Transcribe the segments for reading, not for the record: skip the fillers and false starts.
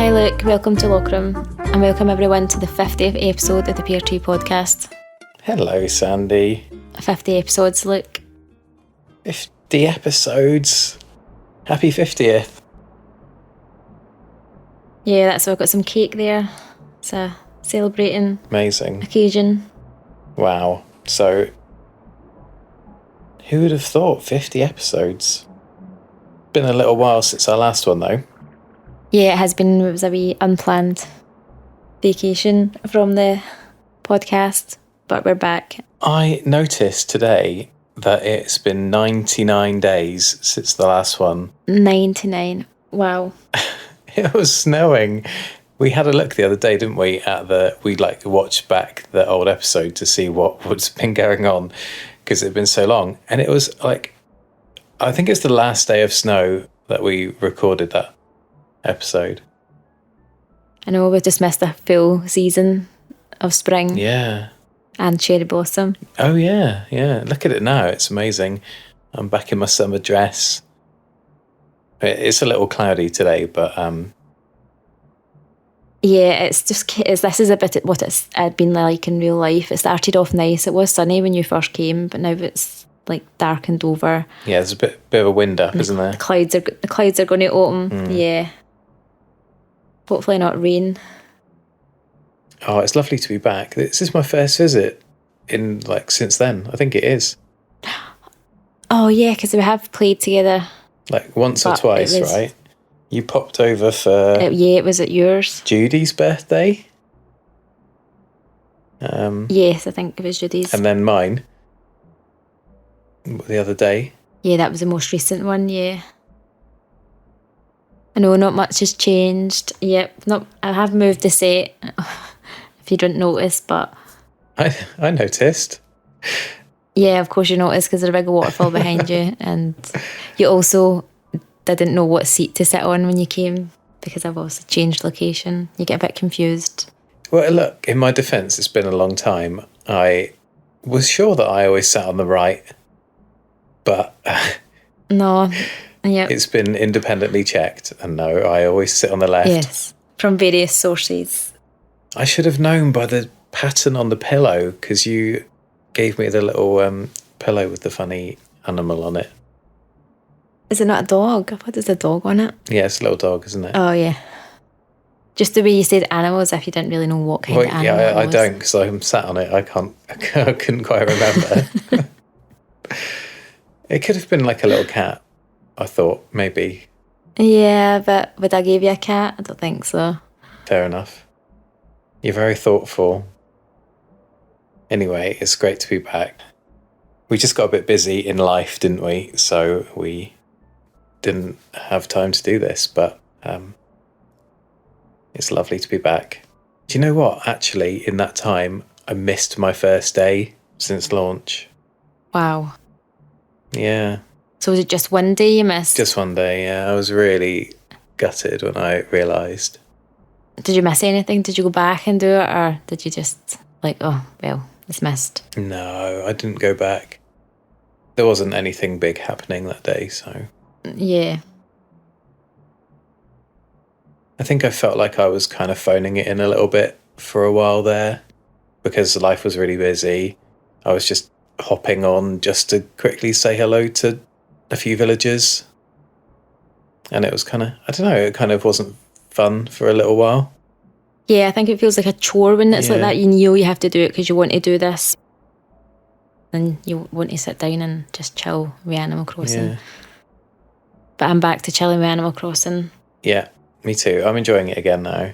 Hi Luke, welcome to Lockroom, and welcome everyone to the 50th episode of the Pear podcast. Hello, Sandy. 50 episodes, Luke. 50 episodes. Happy 50th. Yeah, that's why I've got some cake there. It's a celebrating Amazing. occasion. Wow. So, who would have thought 50 episodes? Been a little while since our last one, though. Yeah, it has been. It was a wee unplanned vacation from the podcast, but we're back. I noticed today that it's been 99 days since the last one. 99. Wow. It was snowing. We had a look the other day, didn't we? We watched back the old episode to see what's been going on because it had been so long. And it was like, I think it's the last day of snow that we recorded that episode. I know we've just missed a full season of spring. Yeah. And cherry blossom. Oh, yeah. Yeah. Look at it now. It's amazing. I'm back in my summer dress. It's a little cloudy today, but yeah, this is a bit what it's been like in real life. It started off nice. It was sunny when you first came, but now it's like darkened over. Yeah, there's a bit of a wind up, isn't there? The clouds are going to open. Yeah. Hopefully not rain. Oh, it's lovely to be back. This is my first visit since then. I think it is. Oh yeah, because we have played together. Like once or twice, right? You popped over for... it was at yours. Judy's birthday. Yes, I think it was Judy's. And then mine. The other day. Yeah, that was the most recent one, yeah. I know not much has changed. Yep, I have moved the set, if you didn't notice, but... I noticed. Yeah, of course you noticed because there's a big waterfall behind you, and you also didn't know what seat to sit on when you came because I've also changed location. You get a bit confused. Well, look, in my defence, it's been a long time. I was sure that I always sat on the right, but... No, yeah. It's been independently checked, and no, I always sit on the left. Yes, from various sources. I should have known by the pattern on the pillow, because you gave me the little pillow with the funny animal on it. Is it not a dog? What is a dog on it? Yeah, it's a little dog, isn't it? Oh, yeah. Just the way you said animals, if you didn't really know what kind of animal yeah, it I was. don't, because I'm sat on it. I couldn't quite remember. It could have been like a little cat, I thought, maybe. Yeah, but would I give you a cat? I don't think so. Fair enough. You're very thoughtful. Anyway, it's great to be back. We just got a bit busy in life, didn't we? So we didn't have time to do this, but it's lovely to be back. Do you know what? Actually, in that time, I missed my first day since launch. Wow. Yeah. So was it just one day you missed? Just one day, yeah. I was really gutted when I realised. Did you miss anything? Did you go back and do it? Or did you just it's missed? No, I didn't go back. There wasn't anything big happening that day, so... Yeah. I think I felt like I was kind of phoning it in a little bit for a while there because life was really busy. I was just hopping on just to quickly say hello to a few villagers. And it was kind of, I don't know, it kind of wasn't fun for a little while. Yeah, I think it feels like a chore when it's like that. You know you have to do it because you want to do this. And you want to sit down and just chill with Animal Crossing. Yeah. But I'm back to chilling with Animal Crossing. Yeah, me too. I'm enjoying it again now.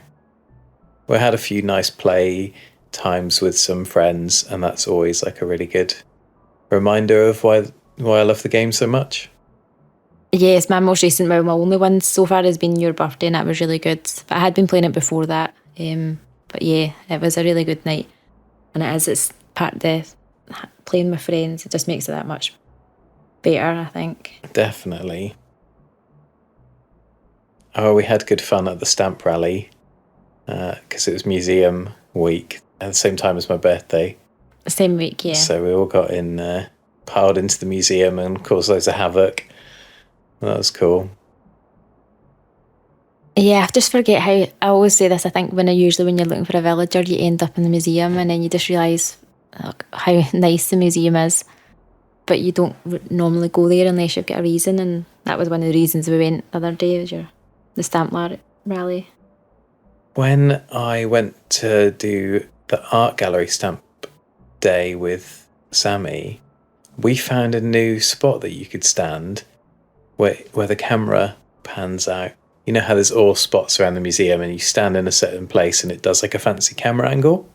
We had a few nice play times with some friends, and that's always like a really good reminder of why I love the game so much. Yes, my most recent, my only one so far has been your birthday, and that was really good. But I had been playing it before that. But yeah, it was a really good night. And it's part of the playing with friends. It just makes it that much better, I think. Definitely. Oh, we had good fun at the stamp rally because it was museum week at the same time as my birthday. Same week, yeah. So we all got piled into the museum and caused loads of havoc. That was cool. Yeah, I just forget how, I always say this, I think when you're looking for a villager, you end up in the museum and then you just realise how nice the museum is, but you don't normally go there unless you've got a reason, and that was one of the reasons we went the other day, was the stamp rally. When I went to do the art gallery stamp day with Sammy, we found a new spot that you could stand where the camera pans out. You know how there's all spots around the museum and you stand in a certain place and it does like a fancy camera angle?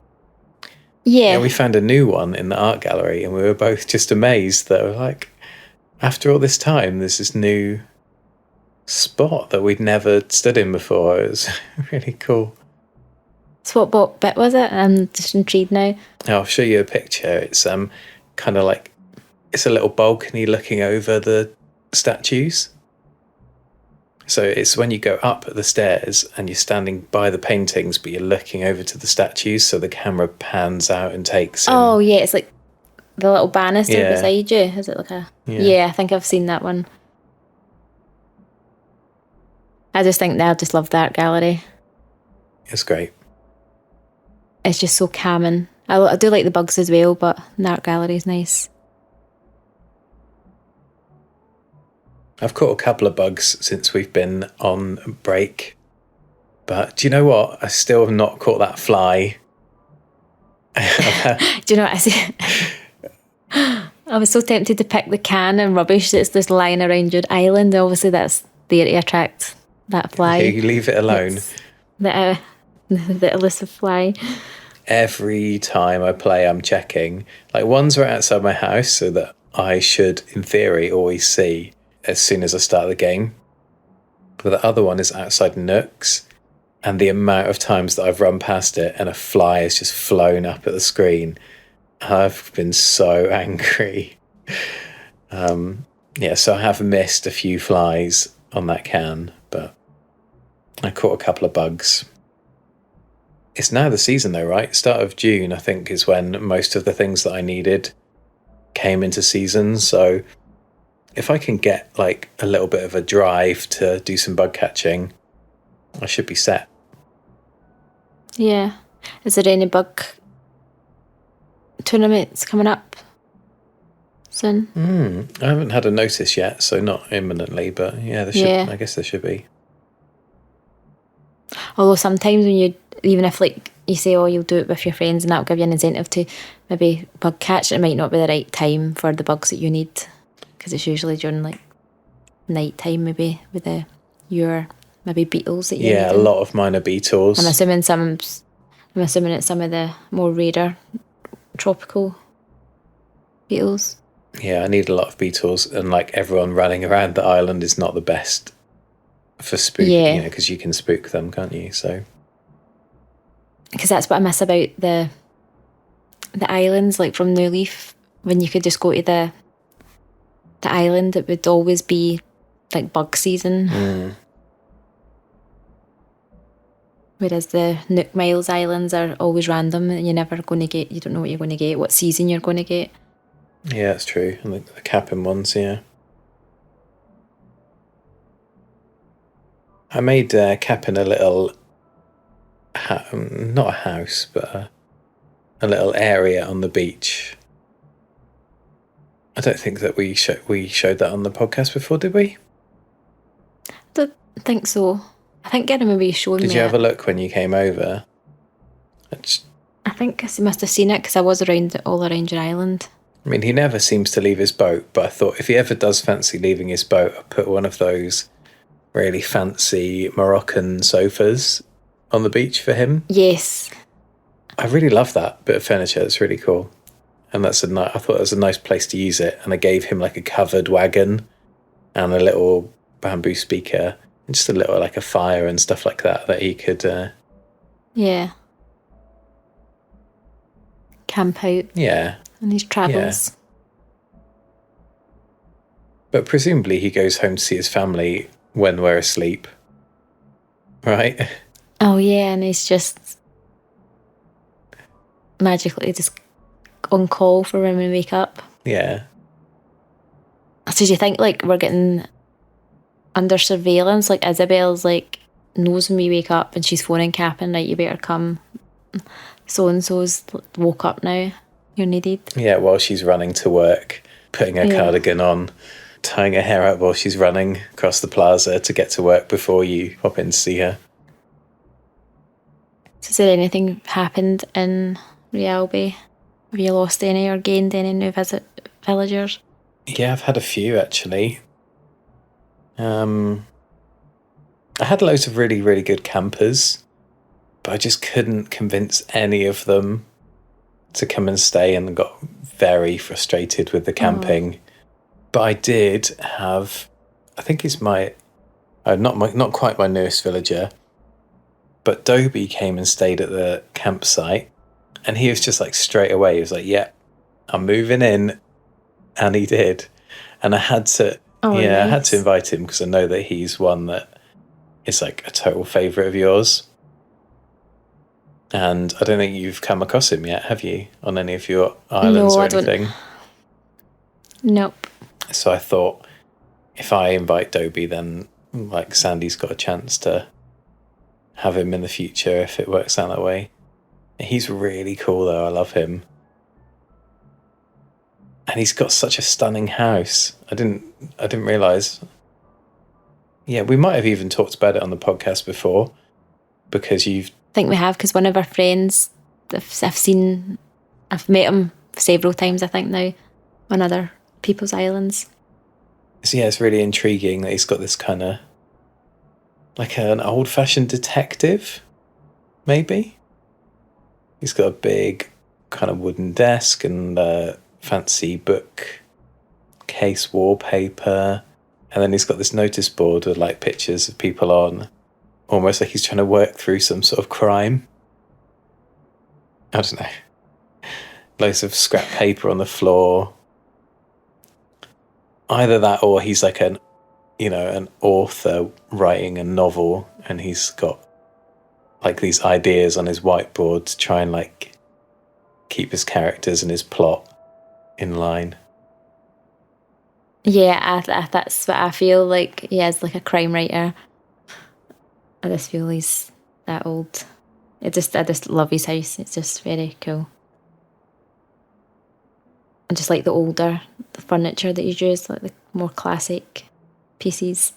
Yeah. We found a new one in the art gallery and we were both just amazed that we're like, after all this time, there's this new spot that we'd never stood in before. It was really cool. So what bit was it? I'm just intrigued now. I'll show you a picture. It's kind of like, it's a little balcony looking over the statues. So it's when you go up the stairs and you're standing by the paintings, but you're looking over to the statues, so the camera pans out and takes in. Oh, yeah, it's like the little banister beside you. Is it like a... Yeah, I think I've seen that one. I just love the art gallery. It's great. It's just so calming. I do like the bugs as well, but the art gallery is nice. I've caught a couple of bugs since we've been on break. But do you know what? I still have not caught that fly. Do you know what I see? I was so tempted to pick the can and rubbish that's just lying around your island. Obviously, that's there to attract that fly. You leave it alone. The elusive fly. Every time I play, I'm checking. Like, ones are outside my house, so that I should, in theory, always see as soon as I start the game. But the other one is outside Nooks, and the amount of times that I've run past it and a fly has just flown up at the screen, I've been so angry. So I have missed a few flies on that can, but I caught a couple of bugs. It's now the season though, right? Start of June, I think, is when most of the things that I needed came into season. So if I can get like a little bit of a drive to do some bug catching, I should be set. Yeah. Is there any bug tournaments coming up soon? I haven't had a notice yet, so not imminently, but yeah, I guess there should be. Although sometimes when even if like you say, oh, you'll do it with your friends and that'll give you an incentive to maybe bug catch, it might not be the right time for the bugs that you need, because it's usually during like night time, maybe with your maybe beetles that you need. Yeah, a lot of mine are beetles. I'm assuming it's some of the more rarer tropical beetles. Yeah, I need a lot of beetles, and like everyone running around the island is not the best for spooking, because you can spook them, can't you? So, because that's what I miss about the islands, like from New Leaf, when you could just go to the island, it would always be like bug season. Whereas the Nook Miles Islands are always random, and you don't know what you're going to get, what season you're going to get. Yeah, that's true. And the capping ones, yeah. I made capping a little, not a house, but a little area on the beach. I don't think that we showed that on the podcast before, did we? I don't think so. I think I remember you showing me. Did you have a look when you came over? I think I must have seen it because I was all around your island. I mean, he never seems to leave his boat, but I thought if he ever does fancy leaving his boat, I'll put one of those really fancy Moroccan sofas on the beach for him. Yes. I really love that bit of furniture. It's really cool. And I thought it was a nice place to use it. And I gave him like a covered wagon and a little bamboo speaker and just a little like a fire and stuff like that he could... camp out. Yeah. On his travels. Yeah. But presumably he goes home to see his family when we're asleep. Right? Oh yeah, and he's just magically just on call for when we wake up. Yeah. So do you think like we're getting under surveillance? Like Isabel's like knows when we wake up and she's phoning Captain, right, you better come. So-and-so's woke up now. You're needed. Yeah, while she's running to work, putting her cardigan on, tying her hair out while she's running across the plaza to get to work before you pop in to see her. So has there anything happened in Re Albi? Have you lost any or gained any new villagers? Yeah, I've had a few actually. I had loads of really, really good campers, but I just couldn't convince any of them to come and stay, and got very frustrated with the camping. But I did have, I think it's not quite my newest villager, but Dobie came and stayed at the campsite, and he was just like straight away, he was like, yeah, I'm moving in. And he did. And I had to, nice. I had to invite him because I know that he's one that is like a total favourite of yours. And I don't think you've come across him yet, have you? On any of your islands or anything? Nope. So I thought, if I invite Dobie, then like Sandy's got a chance to have him in the future if it works out that way. He's really cool though, I love him. And he's got such a stunning house. I didn't realise. Yeah, we might have even talked about it on the podcast before, because I think we have, because one of our friends, I've met him several times, I think now, on other people's islands. So yeah, it's really intriguing that he's got this kind of, like an old-fashioned detective, maybe? He's got a big kind of wooden desk and fancy book case wallpaper, and then he's got this notice board with like pictures of people on, almost like he's trying to work through some sort of crime. I don't know. Loads of scrap paper on the floor. Either that, or he's like an author writing a novel, and he's got like these ideas on his whiteboard to try and like keep his characters and his plot in line. Yeah, that's what I feel like. He is like a crime writer. I just feel he's that old. I just love his house. It's just very cool. And just like the furniture that he's used, like the more classic pieces.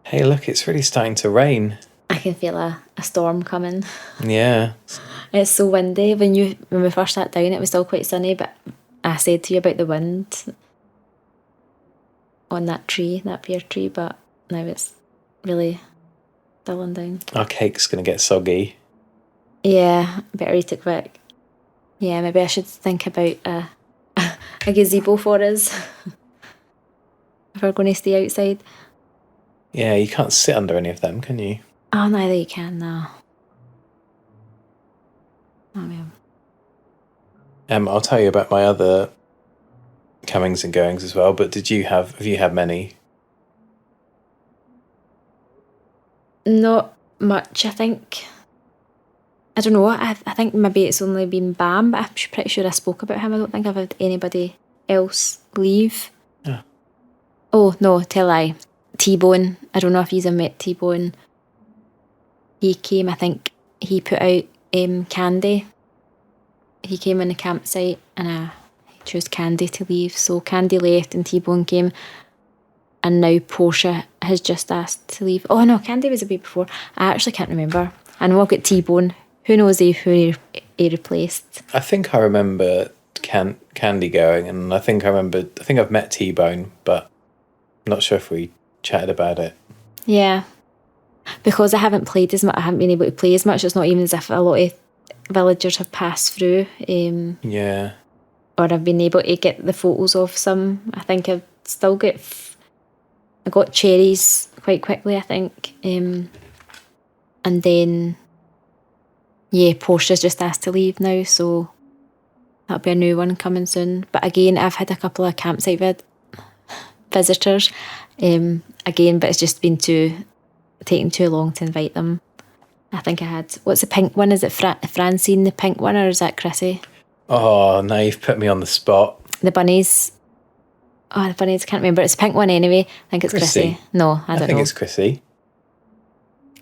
Hey, look, it's really starting to rain. I can feel a storm coming. Yeah. It's so windy. When we first sat down, it was still quite sunny, but I said to you about the wind on that pear tree, but now it's really dulling down. Our cake's going to get soggy. Yeah, better eat it quick. Yeah, maybe I should think about a gazebo for us if we're going to stay outside. Yeah, you can't sit under any of them, can you? Oh, neither you can, no. Oh, yeah. I'll tell you about my other comings and goings as well, but have you had many? Not much, I think. I don't know, I think maybe it's only been Bam, but I'm pretty sure I spoke about him. I don't think I've had anybody else leave. Yeah. Oh, no, tell I. T-Bone, I don't know if you've met T-Bone. He came, I think he put out Candy. He came on the campsite and I chose Candy to leave. So Candy left and T-Bone came. And now Portia has just asked to leave. Oh no, Candy was a bit before. I actually can't remember. I know I've got T-Bone. Who knows who he replaced? I think I remember Candy going, and I think I've met T-Bone, but I'm not sure if we chatted about it. Yeah. Because I haven't played as much, I haven't been able to play as much. It's not even as if a lot of villagers have passed through. Yeah. Or I've been able to get the photos of some. I think I've still I got cherries quite quickly, I think. And then, yeah, Portia's just asked to leave now, so that'll be a new one coming soon. But again, I've had a couple of campsite visitors. Again, but it's just been taking too long to invite them. I think I had, what's the pink one? Is it Francine, the pink one, or is that Chrissy? Oh, now you've put me on the spot. The bunnies. Oh, the bunnies, I can't remember. It's a pink one anyway. I think it's Chrissy. No, I don't know. I think it's Chrissy.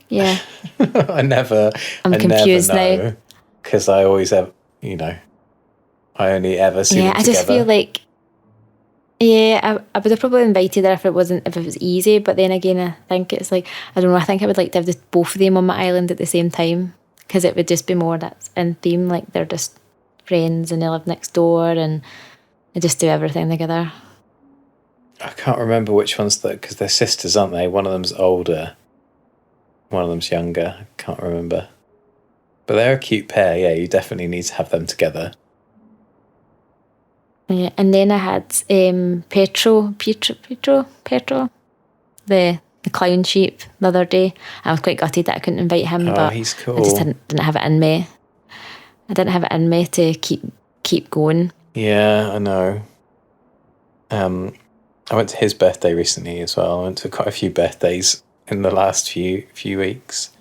Yeah. I'm confused know, now. because I always have, I only ever see them I together. just feel like, I would have probably invited her if it was easy, but then again, I think it's like, I don't know, I think I would like to have both of them on my island at the same time, because it would just be more that's in theme, like they're just friends and they live next door and they just do everything together. I can't remember which one's that, because they're sisters, aren't they? One of them's older, one of them's younger. I can't remember. But they're a cute pair, yeah, you definitely need to have them together. Yeah, and then I had Petro, the clown sheep the other day. I was quite gutted that I couldn't invite him, but he's cool. I just didn't have it in me. I didn't have it in me to keep going. Yeah, I know. I went to his birthday recently as well. I went to quite a few birthdays in the last few weeks.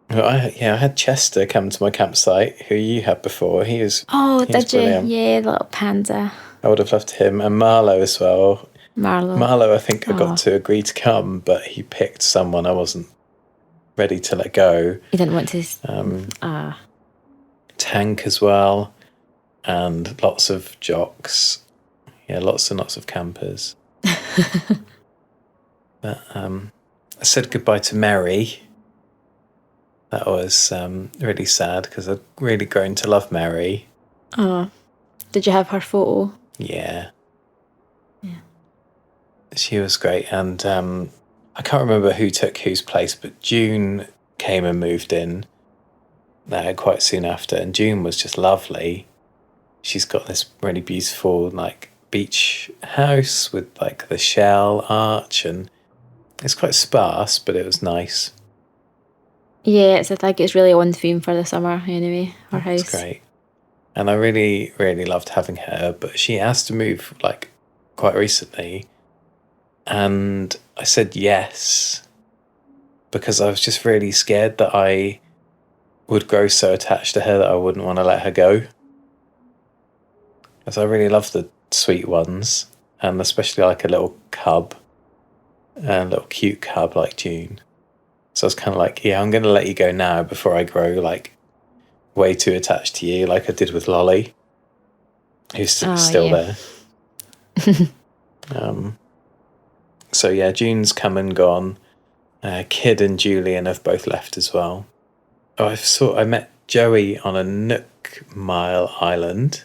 I had Chester come to my campsite, who you had before. He was Did you? brilliant. Yeah, the little panda. I would have loved him. And Marlo as well. Marlo, I think I got to agree to come, but he picked someone I wasn't ready to let go. You didn't want to... Tank as well. And lots of jocks. Yeah, lots and lots of campers. But I said goodbye to Mary. That was really sad, because I'd really grown to love Mary. Oh, did you have her photo? Yeah. She was great, and I can't remember who took whose place, but June came and moved in quite soon after, and June was just lovely. She's got this really beautiful beach house with the shell arch, and it's quite sparse, but it was nice. Yeah, I think it's really on theme for the summer anyway, our house. It's great. And I really, really loved having her, but she asked to move quite recently. And I said yes, because I was just really scared that I would grow so attached to her that I wouldn't want to let her go. Because I really love the sweet ones, and especially a little cub, a little cute cub like June. So I was kind of I'm going to let you go now before I grow way too attached to you, like I did with Lolly, who's still there. So yeah, June's come and gone. Kid and Julian have both left as well. I met Joey on a Nook Mile Island.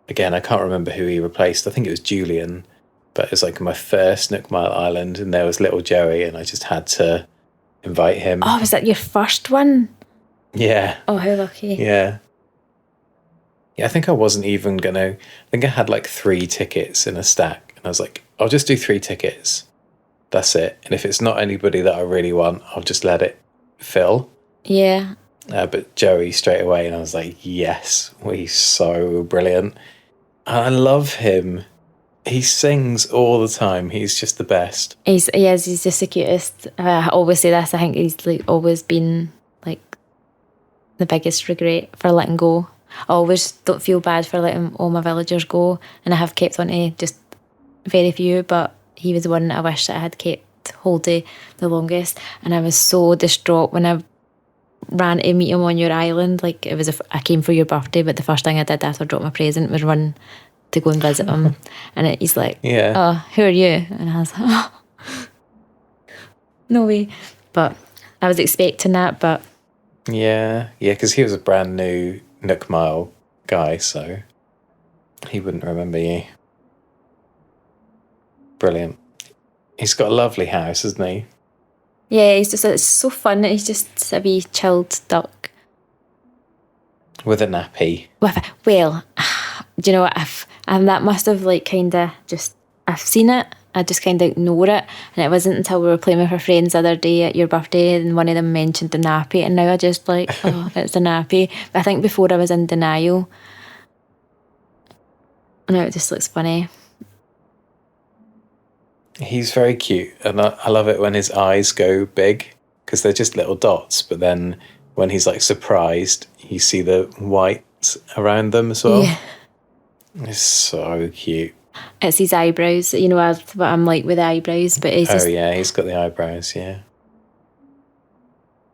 Again, I can't remember who he replaced. I think it was Julian. But it was my first Nook Mile Island, and there was little Joey, and I just had to invite him. Oh, was that your first one? Yeah. Oh, how lucky. Yeah. Yeah, I think I wasn't even going to... I think I had 3 tickets in a stack, and I was I'll just do 3 tickets. That's it. And if it's not anybody that I really want, I'll just let it fill. Yeah. But Joey straight away, and I was yes, he's so brilliant. And I love him. He sings all the time. He's just the best. He's just the cutest. I always say this. I think he's always been the biggest regret for letting go. I always don't feel bad for letting all my villagers go, and I have kept on to just very few, but he was the one that I wish that I had kept hold of the longest. And I was so distraught when I ran to meet him on your island. I came for your birthday, but the first thing I did after I dropped my present was run to go and visit him. And he's yeah. Oh, who are you? And I was oh, no way. But I was expecting that, but... Yeah, because he was a brand new Nook Mile guy, so he wouldn't remember you. Brilliant. He's got a lovely house, hasn't he? Yeah, it's so fun. He's just a wee chilled duck. With a nappy. Well, do you know what? That must have I've seen it. I just kind of ignore it. And it wasn't until we were playing with our friends the other day at your birthday and one of them mentioned the nappy, and now I just oh, it's a nappy. But I think before I was in denial. Now it just looks funny. He's very cute, and I love it when his eyes go big, because they're just little dots, but then when he's surprised, you see the white around them as well. Yeah. It's so cute. It's his eyebrows. You know what I'm like with the eyebrows, but he's just... yeah, he's got the eyebrows, yeah.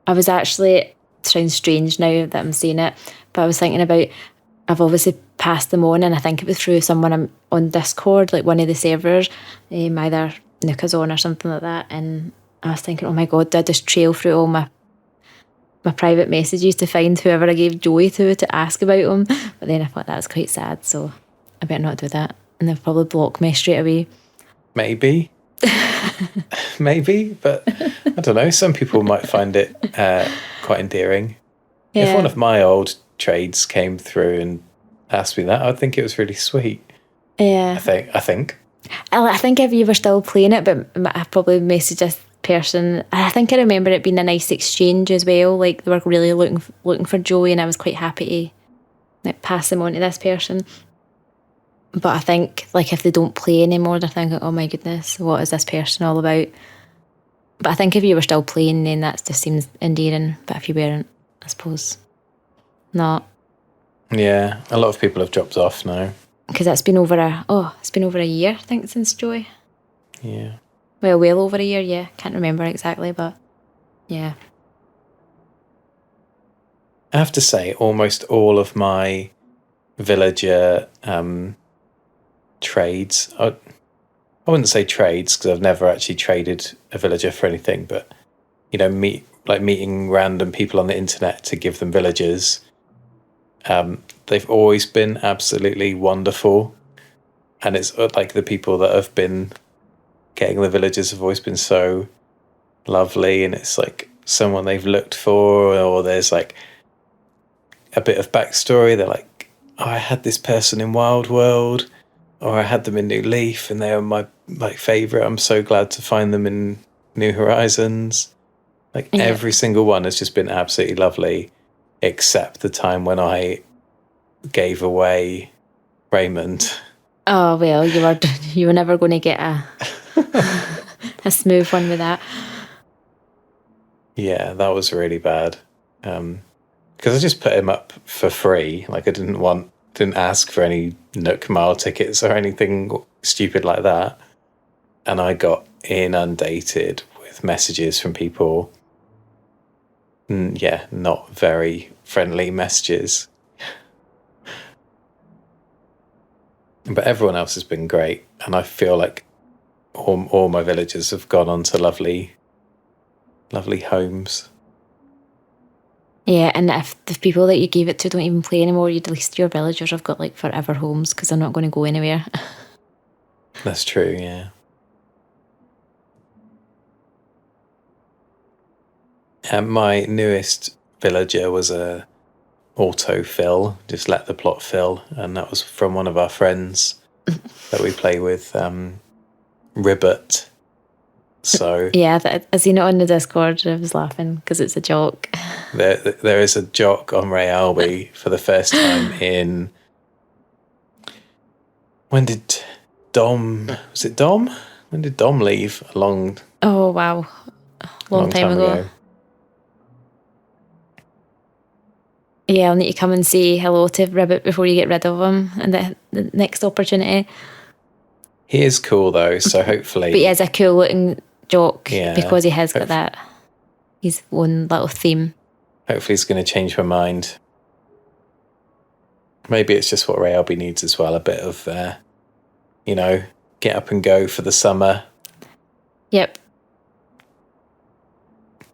I was actually... It sounds strange now that I'm saying it, but I was thinking about... I've obviously passed them on, and I think it was through someone on Discord, like one of the servers, either Nook is on or something like that, and I was thinking, oh my God, did I just trail through all my private messages to find whoever I gave joy to ask about them? But then I thought that was quite sad, so I better not do that. And they'll probably block me straight away. Maybe. Maybe, but I don't know. Some people might find it quite endearing. Yeah. If one of my old trades came through and asked me that, I'd think it was really sweet. Yeah. I think. I think if you were still playing it, but I probably messaged this person. I think I remember it being a nice exchange as well. Like, they were really looking for joy, and I was quite happy to like pass them on to this person. But I think, like, if they don't play anymore, they're thinking, oh my goodness, what is this person all about? But I think if you were still playing, then that just seems endearing. But if you weren't, I suppose not. Yeah, a lot of people have dropped off now. Because it's been over a year, I think, since Joy. Yeah. Well over a year, yeah. Can't remember exactly, but yeah. I have to say, almost all of my villager trades, I wouldn't say trades, because I've never actually traded a villager for anything, but, you know, meeting random people on the internet to give them villagers, they've always been absolutely wonderful. And it's like the people that have been getting the villagers have always been so lovely, and it's like someone they've looked for, or there's like a bit of backstory. They're like, oh, I had this person in Wild World, or I had them in New Leaf, and they were my favourite. I'm so glad to find them in New Horizons. Like, every single one has just been absolutely lovely, except the time when I gave away Raymond. Oh, well, you were never going to get a smooth one with that. Yeah, that was really bad. Because I just put him up for free. Like, I didn't ask for any Nook Mile tickets or anything stupid like that. And I got inundated with messages from people. Yeah, not very friendly messages. But everyone else has been great, and I feel like all my villagers have gone on to lovely homes. Yeah, and if the people that you gave it to don't even play anymore, at least your villagers have got like forever homes, because they're not going to go anywhere. That's true, yeah. And my newest villager was a autofill, just let the plot fill, and that was from one of our friends that we play with, Ribbit. So yeah, is he not on the Discord? I was laughing because it's a joke. There is a jock on Re Albi for the first time in... When did Dom... Was it Dom? When did Dom leave? Oh, wow. Long time ago. Yeah, I'll need to come and say hello to Ribbit before you get rid of him and the next opportunity. He is cool, though, so hopefully... But he is a cool-looking jock, yeah, because he has got that... His own little theme. Hopefully he's going to change my mind. Maybe it's just what Re Albi needs as well, a bit of, get up and go for the summer. Yep.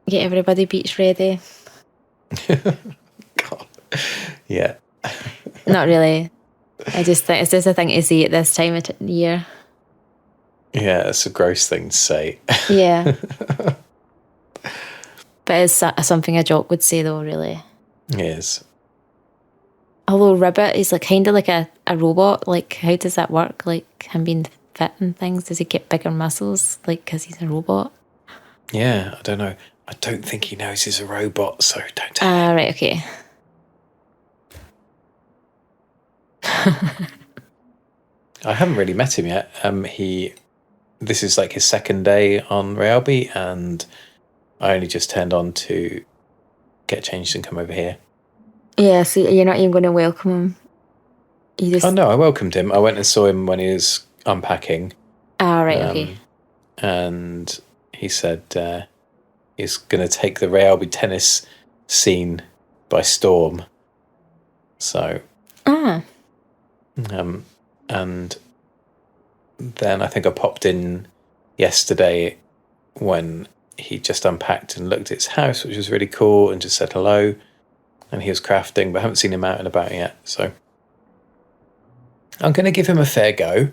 Get everybody beach ready. God. Yeah. Not really. I just think it's just a thing to see at this time of year. Yeah, it's a gross thing to say. Yeah. But it's something a jock would say, though, really. It is. Although Ribbit is like kind of like a robot. Like, how does that work? Like, him being fit and things? Does he get bigger muscles? Like, because he's a robot? Yeah, I don't know. I don't think he knows he's a robot, so don't tell him. Right, okay. I haven't really met him yet. This is like his second day on Re Albi, and I only just turned on to get changed and come over here. Yeah, so you're not even going to welcome him? Oh no, I welcomed him. I went and saw him when he was unpacking. Ah, right, okay. And he said he's going to take the Re Albi tennis scene by storm. So, and then I think I popped in yesterday when he just unpacked and looked at his house, which was really cool, and just said hello. And he was crafting, but I haven't seen him out and about yet. So I'm going to give him a fair go.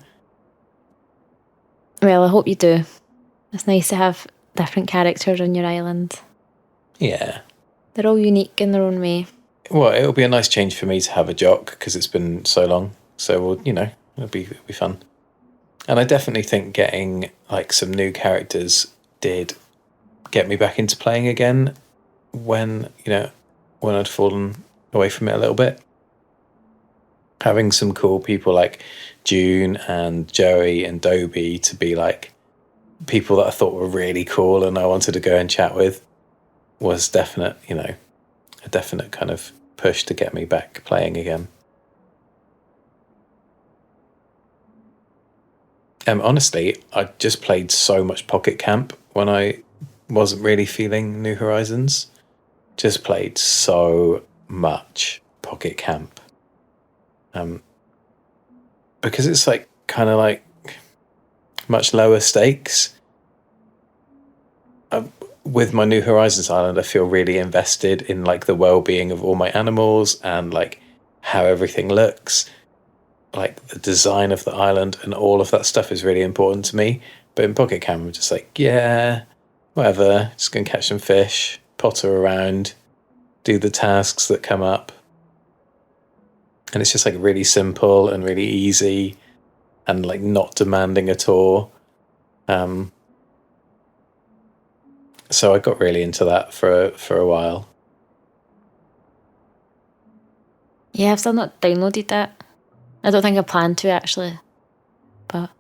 Well, I hope you do. It's nice to have different characters on your island. Yeah. They're all unique in their own way. Well, it'll be a nice change for me to have a jock because it's been so long. So, we'll, it'll be fun. And I definitely think getting like some new characters did get me back into playing again when I'd fallen away from it a little bit. Having some cool people like June and Joey and Dobie to be like people that I thought were really cool and I wanted to go and chat with was a definite kind of push to get me back playing again. Honestly, I just played so much Pocket Camp when I wasn't really feeling New Horizons. Just played so much Pocket Camp. Because it's like kind of like much lower stakes. With my New Horizons island, I feel really invested in like the well-being of all my animals and like how everything looks. Like the design of the island and all of that stuff is really important to me. But in Pocket Camp, I'm just like, yeah, whatever. Just gonna catch some fish, potter around, do the tasks that come up. And it's just like really simple and really easy and like not demanding at all. So I got really into that for a while. Yeah, I've still not downloaded that. I don't think I plan to actually, but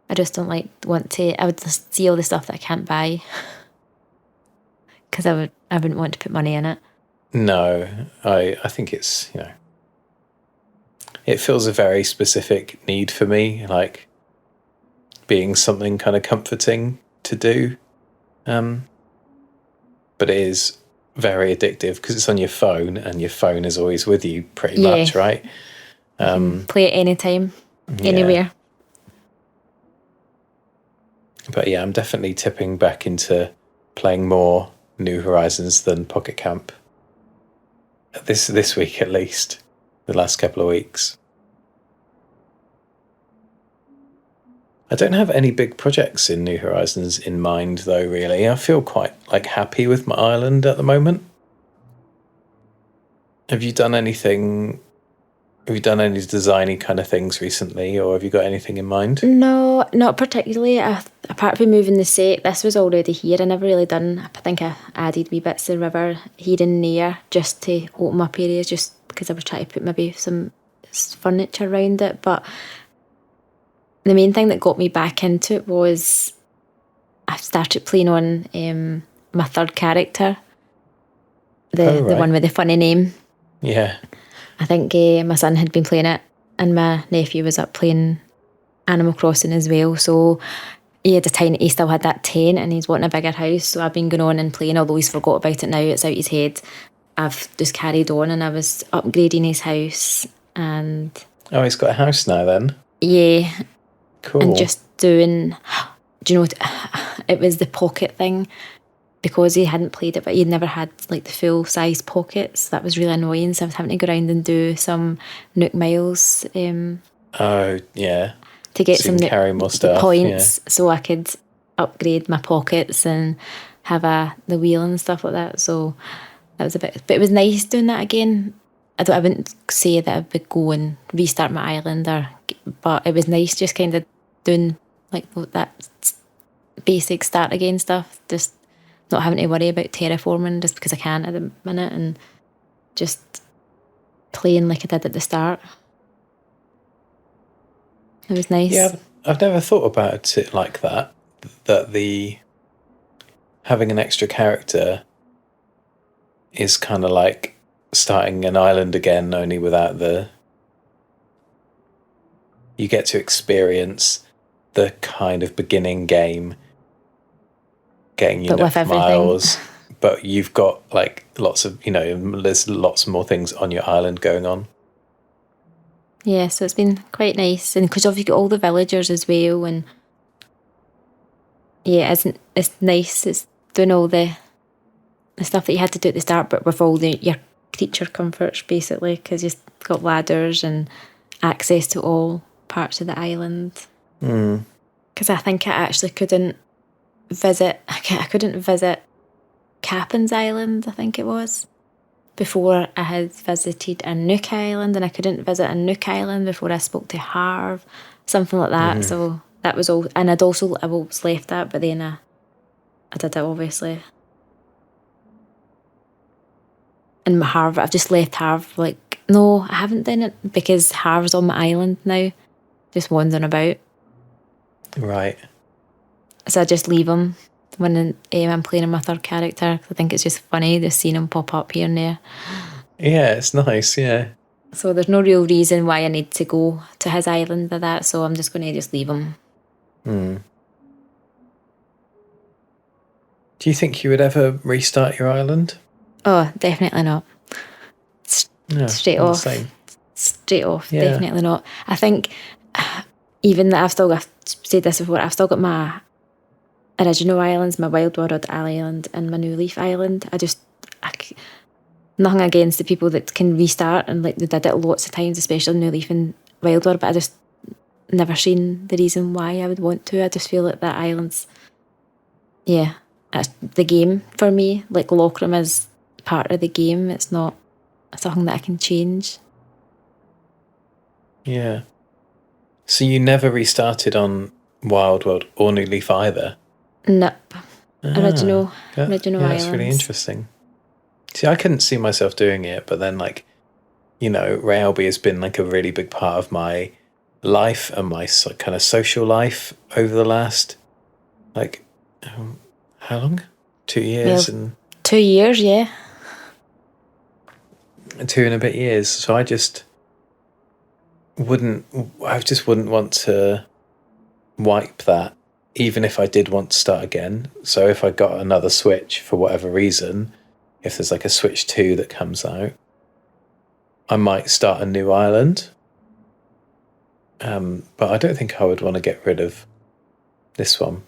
I just don't want to. I would just see all the stuff that I can't buy because I wouldn't want to put money in it. No, I think it's it feels a very specific need for me, like being something kind of comforting to do. But it is very addictive because it's on your phone and your phone is always with you pretty much, right? Play it anytime, anywhere. But yeah, I'm definitely tipping back into playing more New Horizons than Pocket Camp. This week at least, the last couple of weeks. I don't have any big projects in New Horizons in mind, though, really. I feel quite happy with my island at the moment. Have you done anything? Have you done any designy kind of things recently, or have you got anything in mind? No, not particularly. Apart from moving the set, this was already here. I never really done. I think I added wee bits of the river here and there just to open up areas, just because I was trying to put maybe some furniture around it. But the main thing that got me back into it was I started playing on my third character, the one with the funny name. Yeah. I think my son had been playing it and my nephew was up playing Animal Crossing as well. So he still had that tent and he's wanting a bigger house. So I've been going on and playing, although he's forgot about it now, it's out his head. I've just carried on and I was upgrading his house and... Oh, he's got a house now then? Yeah. Cool. And just doing... Do you know what? It was the pocket thing. Because he hadn't played it, but he'd never had the full size pockets. That was really annoying. So I was having to go around and do some Nook miles. Oh yeah. To get so some carry more stuff, points, so I could upgrade my pockets and have the wheel and stuff like that. So that was a bit, but it was nice doing that again. I wouldn't say that I would go and restart my island, but it was nice just kind of doing that basic start again stuff. Just not having to worry about terraforming just because I can at the minute and just playing like I did at the start. It was nice. Yeah, I've never thought about it like that. That the having an extra character is kind of like starting an island again, only without the you get to experience the kind of beginning game, getting your But with miles, but you've got like lots of, there's lots more things on your island going on. Yeah, so it's been quite nice, and because you've got all the villagers as well, and yeah, it's nice. It's doing all the stuff that you had to do at the start, but with all your creature comforts basically, because you've got ladders and access to all parts of the island. Because I think I actually couldn't visit. I couldn't visit Captain's Island, I think it was, before I had visited a Nook Island, and I couldn't visit a Nook Island before I spoke to Harv, something like that. So that was all, and I was left that, but then I did it obviously. And Harv, I've just left Harv, like, no, I haven't done it because Harv's on my island now, just wandering about. Right. So I just leave him when I'm playing my third character. I think it's just funny just seeing him pop up here and there. Yeah, it's nice, yeah. So there's no real reason why I need to go to his island or that, so I'm just going to just leave him. Do you think you would ever restart your island? Oh, definitely not. Straight off. Straight off, yeah. Definitely not. I think, even that I've said this before, I've still got my original islands, my Wild World Island and my New Leaf Island. Nothing against the people that can restart, and like they did it lots of times, especially New Leaf and Wild World, but I just never seen the reason why I would want to. I just feel like that island's, yeah, that's the game for me. Like Lochram is part of the game. It's not something that I can change. Yeah. So you never restarted on Wild World or New Leaf either? Nope. Original islands. That's really interesting. See, I couldn't see myself doing it, but then Re Albi has been like a really big part of my life and my kind of social life over the last, how long? 2 years? Well, 2 years, yeah. 2 and a bit years. So I just wouldn't want to wipe that, even if I did want to start again. So if I got another Switch for whatever reason, if there's like a Switch 2 that comes out, I might start a new island. But I don't think I would want to get rid of this one.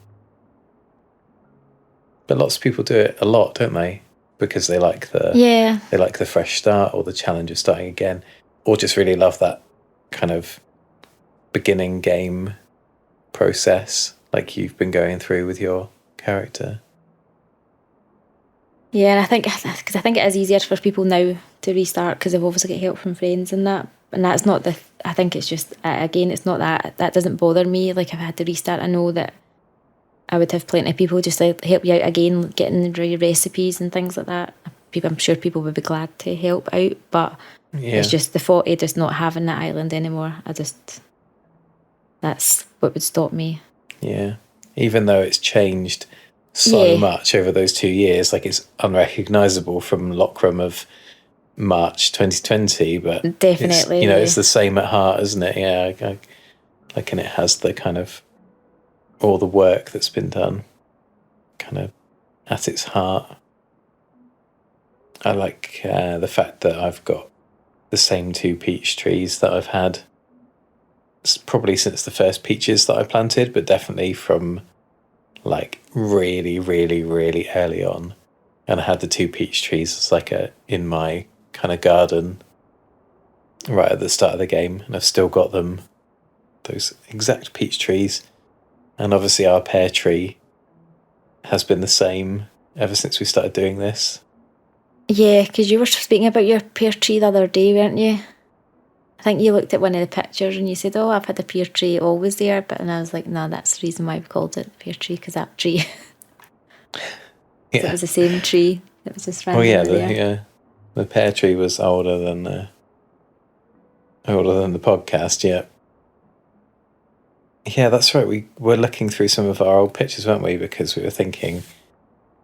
But lots of people do it a lot, don't they? Because they like the fresh start or the challenge of starting again, or just really love that kind of beginning game process like you've been going through with your character. Yeah, and I think it is easier for people now to restart because they've obviously got help from friends and that. And that's not I think it's just, again, it's not that doesn't bother me. Like if I had to restart, I know that I would have plenty of people just to help you out again, getting your recipes and things like that. I'm sure people would be glad to help out, but it's just the thought of just not having that island anymore. That's what would stop me. Yeah. Even though it's changed so much over those 2 years, like it's unrecognisable from Lochram of March 2020, but definitely, it's the same at heart, isn't it? Yeah, and it has the kind of all the work that's been done kind of at its heart. I like the fact that I've got the same 2 peach trees that I've had probably since the first peaches that I planted, but definitely from like really, really, really early on. And I had the 2 peach trees as in my kind of garden right at the start of the game, and I've still got them, those exact peach trees. And obviously our pear tree has been the same ever since we started doing this. Yeah, because you were speaking about your pear tree the other day, weren't you? I think you looked at one of the pictures and you said, oh, I've had a pear tree always there. And I was like, no, that's the reason why we called it pear tree, because that tree. Yeah. So it was the same tree. It was just randomly there. The pear tree was older than the podcast, yeah. Yeah, that's right. We were looking through some of our old pictures, weren't we? Because we were thinking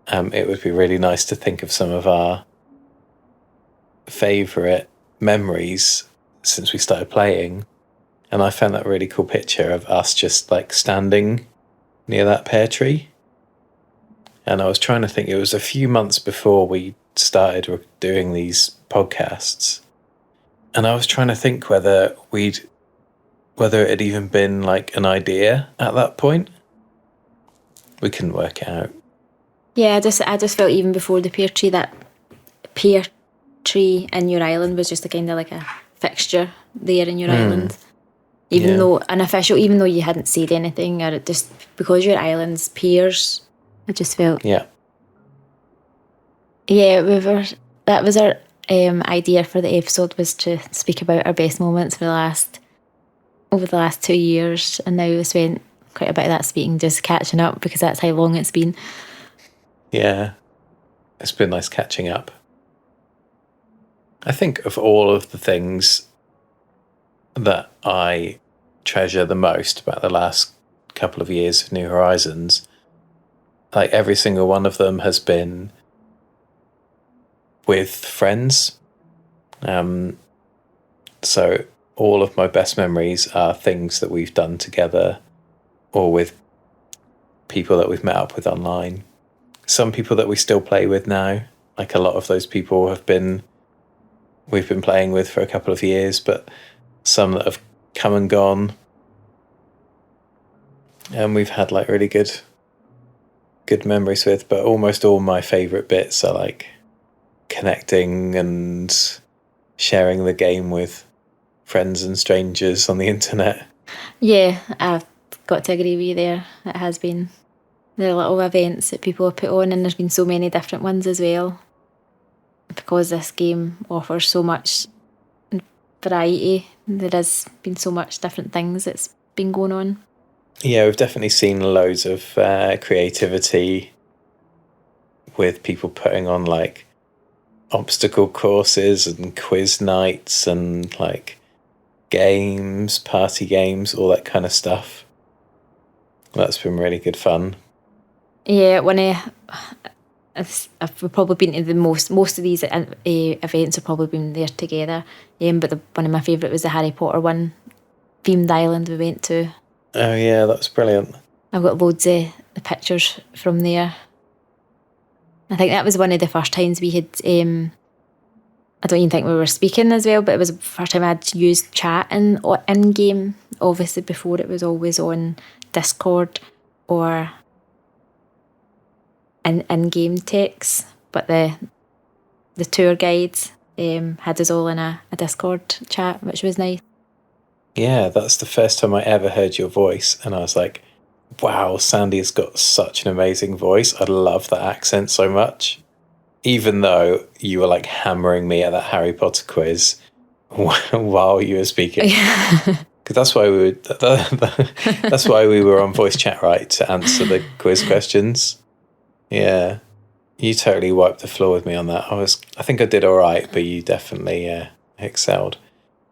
it would be really nice to think of some of our favourite memories since we started playing. And I found that really cool picture of us just like standing near that pear tree. And I was trying to think, it was a few months before we started doing these podcasts. And I was trying to think whether it had even been like an idea at that point. We couldn't work it out. Yeah, I just felt even before the pear tree, that pear tree in your island was just a kind of like a fixture there in your island. Even though you hadn't said anything, or it just, because your island's pears, I just felt... Yeah. Yeah, that was our idea for the episode, was to speak about our best moments over the last 2 years, and now we spent quite a bit of that speaking just catching up, because that's how long it's been. Yeah, it's been nice catching up. I think of all of the things that I treasure the most about the last couple of years of New Horizons, like every single one of them has been with friends. So all of my best memories are things that we've done together or with people that we've met up with online. Some people that we still play with now, like a lot of those people we've been playing with for a couple of years, but some that have come and gone. And we've had like really good memories with, but almost all my favourite bits are like connecting and sharing the game with friends and strangers on the internet. Yeah, I've got to agree with you there. It has been the little events that people have put on, and there's been so many different ones as well, because this game offers so much variety. There has been so much different things that's been going on. Yeah, we've definitely seen loads of creativity with people putting on like obstacle courses and quiz nights and like games, party games, all that kind of stuff. That's been really good fun. Yeah, I've probably been to the most of these events have probably been there together. But one of my favourite was the Harry Potter one themed island we went to. Oh yeah, that was brilliant. I've got loads of the pictures from there. I think that was one of the first times we had, I don't even think we were speaking as well, but it was the first time I'd used chat in-game. Obviously before it was always on Discord or in-game text, but the tour guides had us all in a Discord chat, which was nice. Yeah, that's the first time I ever heard your voice, and I was like, wow, Sandi has got such an amazing voice. I love that accent so much. Even though you were like hammering me at that Harry Potter quiz while you were speaking. Because that's why that's why we were on voice chat, right, to answer the quiz questions. Yeah, you totally wiped the floor with me on that. I think I did all right, but you definitely excelled.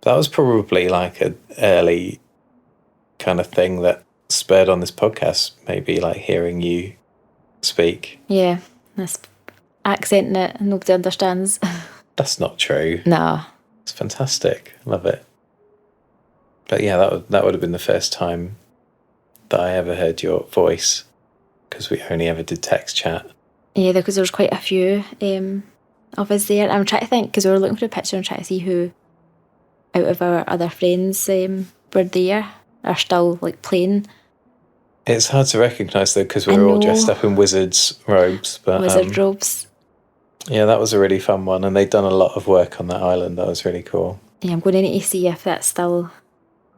That was probably like an early kind of thing that spurred on this podcast, maybe like hearing you speak. Yeah, this accent that nobody understands. That's not true. No. It's fantastic. Love it. But yeah, that would have been the first time that I ever heard your voice, because we only ever did text chat. Yeah, because there was quite a few of us there. I'm trying to think, because we were looking for a picture and trying to see who out of our other friends were there, are still like playing. It's hard to recognise though, because we were all dressed up in wizards robes. But wizard robes. Yeah, that was a really fun one, and they'd done a lot of work on that island. That was really cool. Yeah, I'm going to need to see if that's still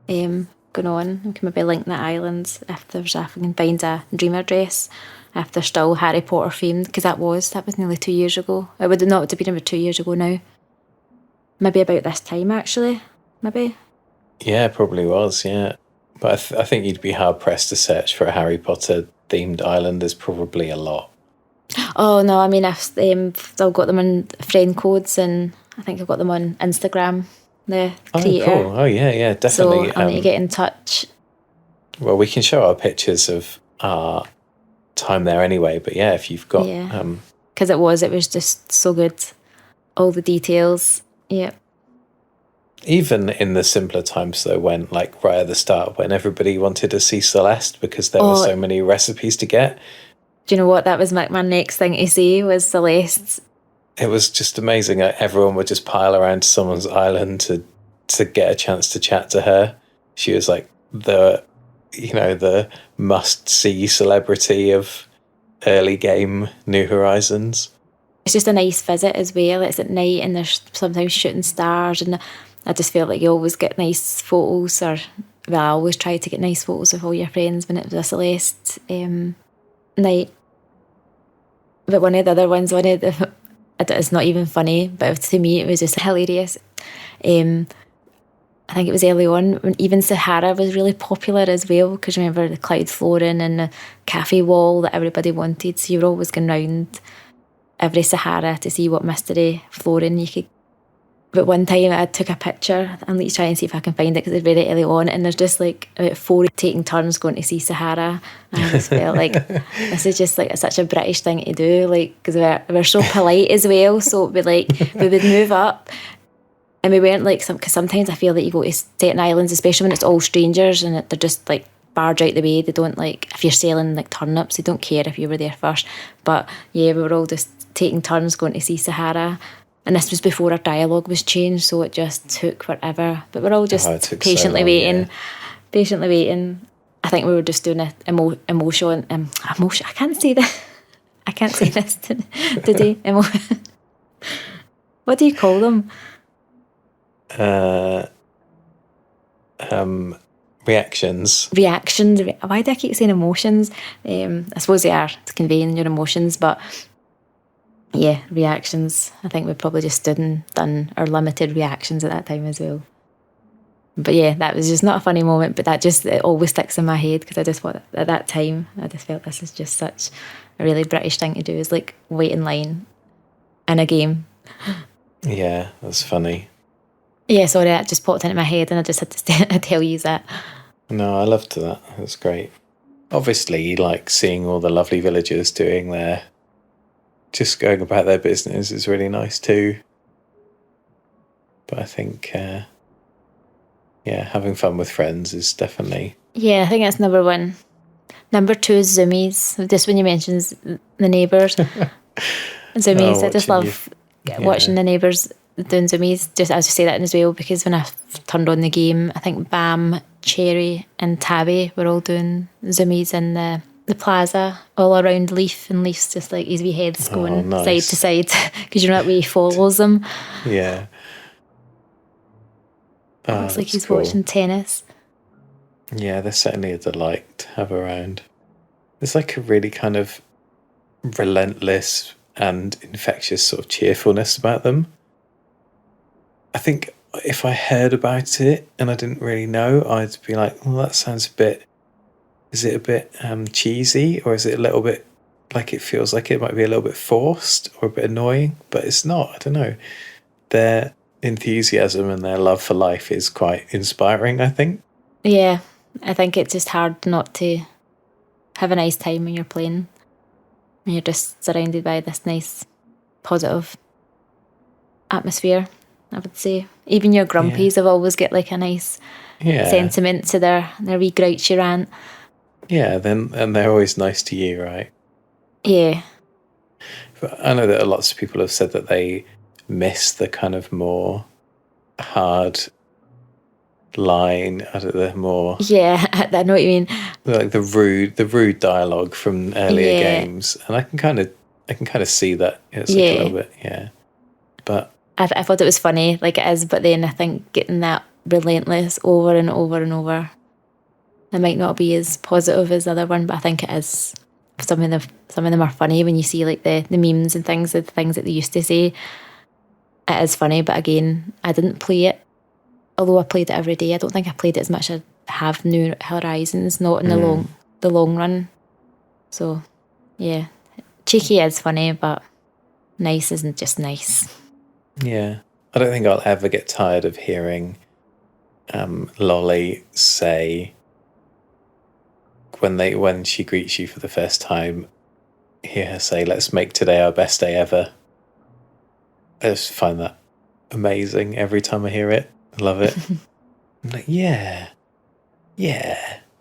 going on. We can maybe link that island if I can find a Dreamer dress, if they're still Harry Potter themed, because that was nearly 2 years ago. It would not have been about 2 years ago now. Maybe about this time actually. Maybe. Yeah, probably was. Yeah, but I think you'd be hard pressed to search for a Harry Potter themed island. There's probably a lot. Oh no, I mean I've still got them in friend codes, and I think I've got them on Instagram. The creator. Oh, cool. Oh, yeah, definitely. So I need to get in touch. Well, we can show our pictures of our time there anyway. But yeah, if you've got, because it was just so good, all the details. Yeah. Even in the simpler times, though, when, like, right at the start, when everybody wanted to see Celeste because there were so many recipes to get. Do you know what? That was my next thing to say was Celeste. It was just amazing. Everyone would just pile around someone's island to get a chance to chat to her. She was like the must-see celebrity of early game New Horizons. It's just a nice visit as well. It's at night and there's sometimes shooting stars, and I just felt like you always get nice photos, I always try to get nice photos of all your friends when it was a Celeste night. But one of the other ones, it's not even funny, but to me it was just hilarious. I think it was early on when even Sahara was really popular as well, because remember the cloud flooring and the cafe wall that everybody wanted, so you were always going round every Sahara to see what mystery flooring you could. But one time I took a picture, and let's try and see if I can find it because it's very early on, and there's just like about 4 taking turns going to see Sahara, and I just felt like this is just like such a British thing to do, like, because we're so polite as well, so we would move up. And we weren't like because sometimes I feel that you go to certain islands, especially when it's all strangers and they're just like barge out the way. They don't like, if you're selling like turnips, they don't care if you were there first. But yeah, we were all just taking turns going to see Sahara. And this was before our dialogue was changed, so it just took forever. But we're all just patiently waiting. Yeah. Patiently waiting. I think we were just doing an emotion. I can't say that. I can't say this today. What do you call them? Reactions. Why do I keep saying emotions? I suppose they are conveying your emotions, but yeah, reactions. I think we probably just stood and done our limited reactions at that time as well. But yeah, that was just not a funny moment, but it always sticks in my head, because I just thought at that time I just felt this is just such a really British thing to do, is like wait in line in a game. Yeah, that's funny. Yeah, sorry, that just popped into my head and I just had to tell you that. No, I loved that. It was great. Obviously, like seeing all the lovely villagers doing just going about their business is really nice too. But I think, having fun with friends is definitely... Yeah, I think that's number one. Number two is Zoomies. Just when you mentioned the neighbours. Zoomies, I just love watching the neighbours doing Zoomies. Just as you say that as well, because when I turned on the game, I think Bam, Cherry and Tabby were all doing Zoomies in the plaza all around Leaf, and Leaf's just like his wee head's going side to side because you know that way he follows them. Yeah. Looks like he's watching tennis. Yeah, they're certainly a delight to have around. There's like a really kind of relentless and infectious sort of cheerfulness about them. I think if I heard about it and I didn't really know, I'd be like, well, that sounds a bit... Is it a bit cheesy, or is it a little bit like it feels like it might be a little bit forced or a bit annoying? But it's not. I don't know. Their enthusiasm and their love for life is quite inspiring, I think. Yeah, I think it's just hard not to have a nice time when you're playing. And you're just surrounded by this nice, positive atmosphere, I would say. Even your grumpies have always got like a nice sentiment to their wee grouchy rant. Yeah, and they're always nice to you, right? Yeah. But I know that lots of people have said that they miss the kind of more hard line, I don't know, more... Yeah, I know what you mean. Like the rude dialogue from earlier games. And I can kind of see that. It's like a little bit, But I thought it was funny, like it is, but then I think getting that relentless over and over and over, it might not be as positive as the other one, but I think it is. Some of them are funny when you see like the memes and things, the things that they used to say. It is funny, but again, I didn't play it. Although I played it every day, I don't think I played it as much as I have New Horizons, not in the long run. So, yeah. Cheeky is funny, but nice isn't just nice. Yeah. I don't think I'll ever get tired of hearing Lolly say, when she greets you for the first time, hear her say, "Let's make today our best day ever." I just find that amazing every time I hear it. I love it. I'm like, yeah,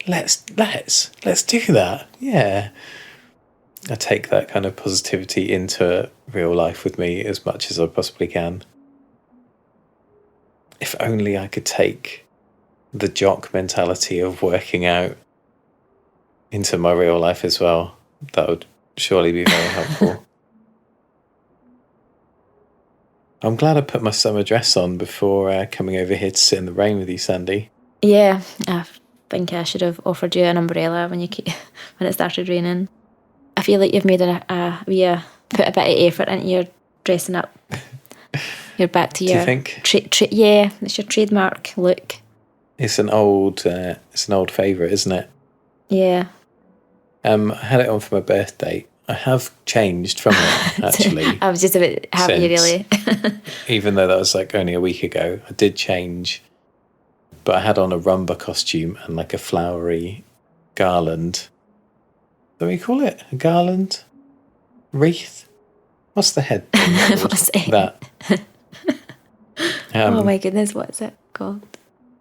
let's do that. Yeah. I take that kind of positivity into real life with me as much as I possibly can. If only I could take the jock mentality of working out into my real life as well. That would surely be very helpful. I'm glad I put my summer dress on before coming over here to sit in the rain with you, Sandy. Yeah, I think I should have offered you an umbrella when it started raining. I feel like you've made put a bit of effort into your dressing up. You're back to your. Do you think? Yeah, it's your trademark look. It's an old favourite, isn't it? Yeah. I had it on for my birthday. I have changed from it, actually. I was just a bit happy, really. Even though that was like only a week ago, I did change. But I had on a rumba costume and like a flowery garland. What do we call it? A garland? Wreath? What's the head thing called? What's it? That. Oh my goodness, what's it called?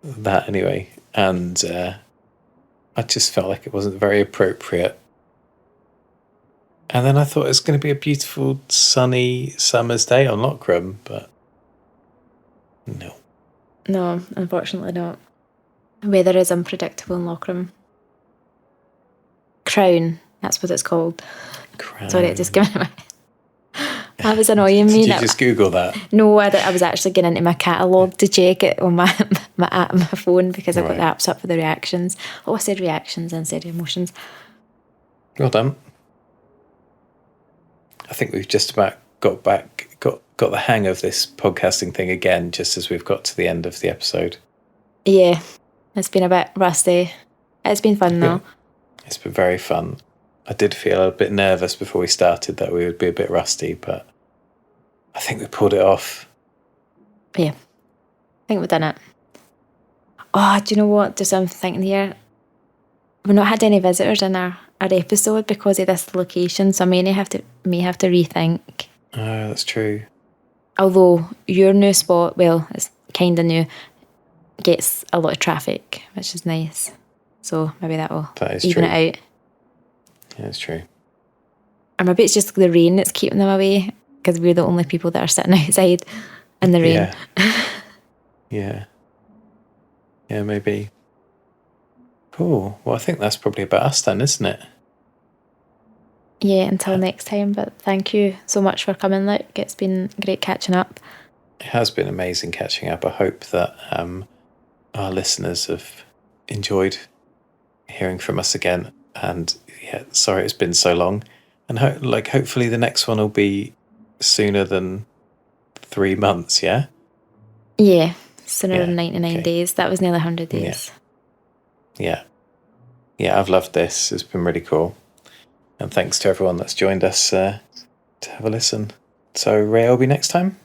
That anyway. And I just felt like it wasn't very appropriate. And then I thought it was going to be a beautiful sunny summer's day on Lockram, but no. No, unfortunately not. Weather is unpredictable in Lockram. Crown, that's what it's called. Crown. Sorry, it just came out of my that was annoying me. Did you just Google that? No, I was actually getting into my catalogue to check it on my app on my phone because I've got the apps up for the reactions. Oh, I said reactions instead of emotions. Well done. I think we've just about got the hang of this podcasting thing again, just as we've got to the end of the episode. Yeah, it's been a bit rusty. It's been fun though. It's been very fun. I did feel a bit nervous before we started that we would be a bit rusty, but I think we pulled it off. Yeah, I think we've done it. Oh, do you know what? Just I'm thinking here, we've not had any visitors in our episode because of this location, so I may have to rethink. Oh, that's true. Although your new spot, well, it's kind of new, gets a lot of traffic, which is nice. So maybe that will even it out. Yeah, it's true. Or maybe it's just the rain that's keeping them away because we're the only people that are sitting outside in the rain. Yeah. Yeah, maybe. Cool. Well, I think that's probably about us then, isn't it? Yeah, until next time. But thank you so much for coming, Luke. It's been great catching up. It has been amazing catching up. I hope that our listeners have enjoyed hearing from us again. And yeah, sorry it's been so long. And hopefully the next one will be sooner than 3 months, yeah? Yeah, sooner than 99 days. That was nearly 100 days. Yeah, I've loved this. It's been really cool. And thanks to everyone that's joined us to have a listen. So, Re Albi next time?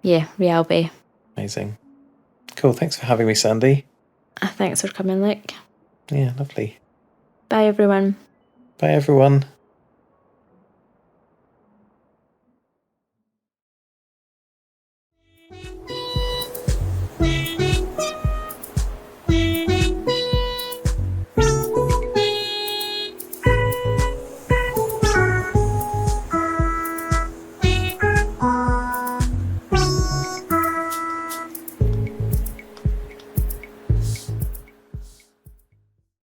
Yeah, Re Albi. Amazing. Cool. Thanks for having me, Sandy. Thanks for coming, Luke. Yeah, lovely. Bye, everyone. Bye, everyone.